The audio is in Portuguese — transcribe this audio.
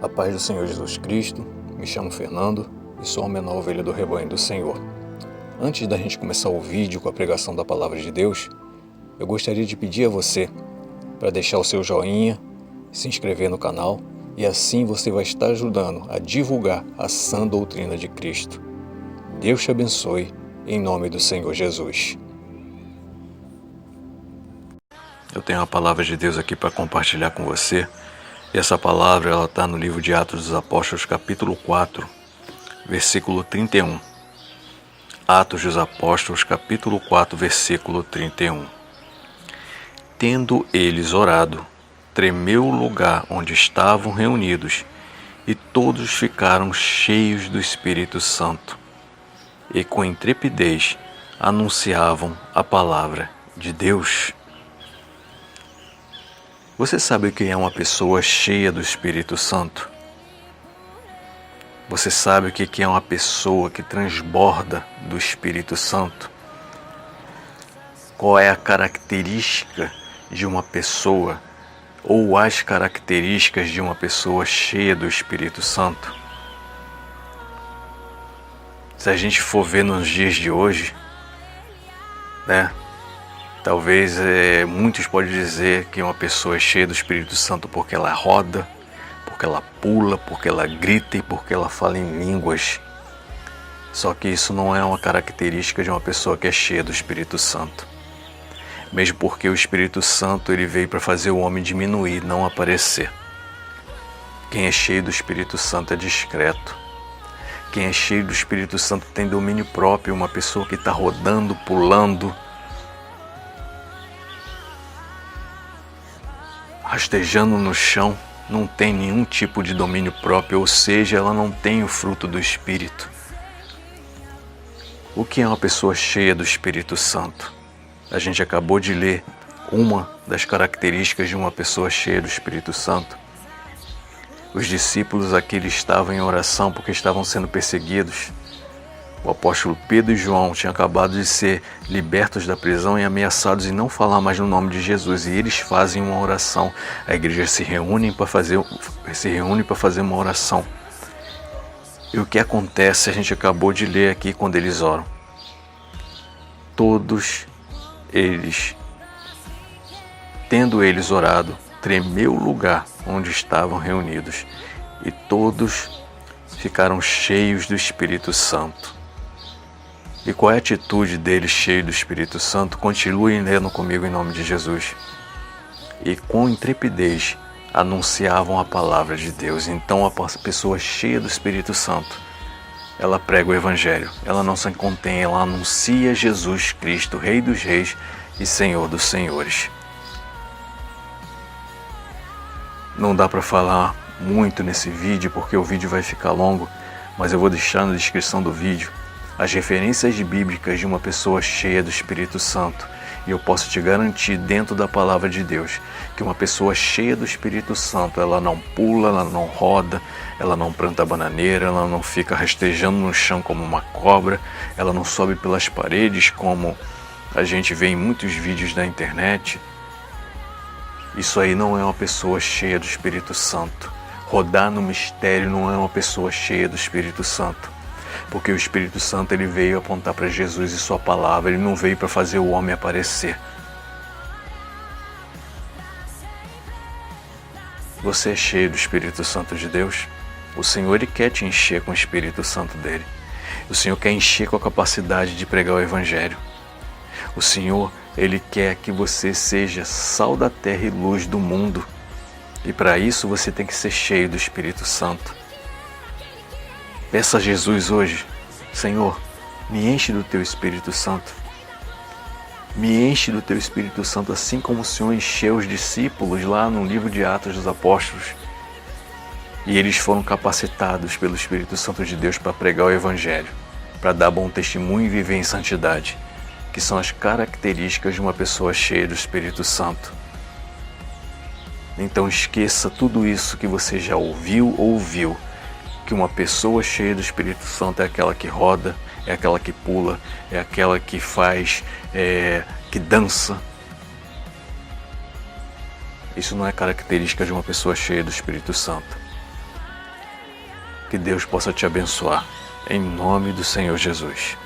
A paz do Senhor Jesus Cristo, me chamo Fernando e sou a menor ovelha do rebanho do Senhor. Antes da gente começar o vídeo com a pregação da Palavra de Deus, eu gostaria de pedir a você para deixar o seu joinha, se inscrever no canal e assim você vai estar ajudando a divulgar a sã doutrina de Cristo. Deus te abençoe, em nome do Senhor Jesus. Eu tenho a Palavra de Deus aqui para compartilhar com você. E essa palavra ela está no livro de Atos dos Apóstolos, capítulo 4, versículo 31. Atos dos Apóstolos, capítulo 4, versículo 31. Tendo eles orado, tremeu o lugar onde estavam reunidos, e todos ficaram cheios do Espírito Santo, e com intrepidez anunciavam a palavra de Deus. Você sabe quem é uma pessoa cheia do Espírito Santo? Você sabe o que é uma pessoa que transborda do Espírito Santo? Qual é a característica de uma pessoa ou as características de uma pessoa cheia do Espírito Santo? Se a gente for ver nos dias de hoje, talvez muitos podem dizer que uma pessoa é cheia do Espírito Santo porque ela roda, porque ela pula, porque ela grita e porque ela fala em línguas. Só que isso não é uma característica de uma pessoa que é cheia do Espírito Santo. Mesmo porque o Espírito Santo ele veio para fazer o homem diminuir, não aparecer. Quem é cheio do Espírito Santo é discreto. Quem é cheio do Espírito Santo tem domínio próprio, uma pessoa que está rodando, pulando, rastejando no chão, não tem nenhum tipo de domínio próprio, ou seja, ela não tem o fruto do Espírito. O que é uma pessoa cheia do Espírito Santo? A gente acabou de ler uma das características de uma pessoa cheia do Espírito Santo. Os discípulos aqui estavam em oração porque estavam sendo perseguidos. O apóstolo Pedro e João tinham acabado de ser libertos da prisão e ameaçados em não falar mais no nome de Jesus. E eles fazem uma oração. A igreja se reúne para fazer uma oração. E o que acontece, a gente acabou de ler aqui quando eles oram. Todos eles, tendo eles orado, tremeu o lugar onde estavam reunidos. E todos ficaram cheios do Espírito Santo. E qual é a atitude deles cheios do Espírito Santo? Continuem lendo comigo em nome de Jesus. E com intrepidez anunciavam a palavra de Deus. Então a pessoa cheia do Espírito Santo, ela prega o Evangelho. Ela não se contém, ela anuncia Jesus Cristo, Rei dos Reis e Senhor dos Senhores. Não dá para falar muito nesse vídeo porque o vídeo vai ficar longo, mas eu vou deixar na descrição do vídeo as referências bíblicas de uma pessoa cheia do Espírito Santo. E eu posso te garantir dentro da palavra de Deus que uma pessoa cheia do Espírito Santo, ela não pula, ela não roda, ela não planta bananeira, ela não fica rastejando no chão como uma cobra, ela não sobe pelas paredes como a gente vê em muitos vídeos da internet. Isso aí não é uma pessoa cheia do Espírito Santo. Rodar no mistério não é uma pessoa cheia do Espírito Santo. Porque o Espírito Santo ele veio apontar para Jesus e sua palavra, ele não veio para fazer o homem aparecer. Você é cheio do Espírito Santo de Deus? O Senhor ele quer te encher com o Espírito Santo dele. O Senhor quer encher com a capacidade de pregar o Evangelho. O Senhor ele quer que você seja sal da terra e luz do mundo. E para isso você tem que ser cheio do Espírito Santo. Peça a Jesus hoje: Senhor, me enche do Teu Espírito Santo. Me enche do Teu Espírito Santo, assim como o Senhor encheu os discípulos lá no livro de Atos dos Apóstolos. E eles foram capacitados pelo Espírito Santo de Deus para pregar o Evangelho, para dar bom testemunho e viver em santidade, que são as características de uma pessoa cheia do Espírito Santo. Então esqueça tudo isso que você já ouviu ou viu, que uma pessoa cheia do Espírito Santo é aquela que roda, é aquela que pula, é aquela que faz, que dança. Isso não é característica de uma pessoa cheia do Espírito Santo. Que Deus possa te abençoar. Em nome do Senhor Jesus.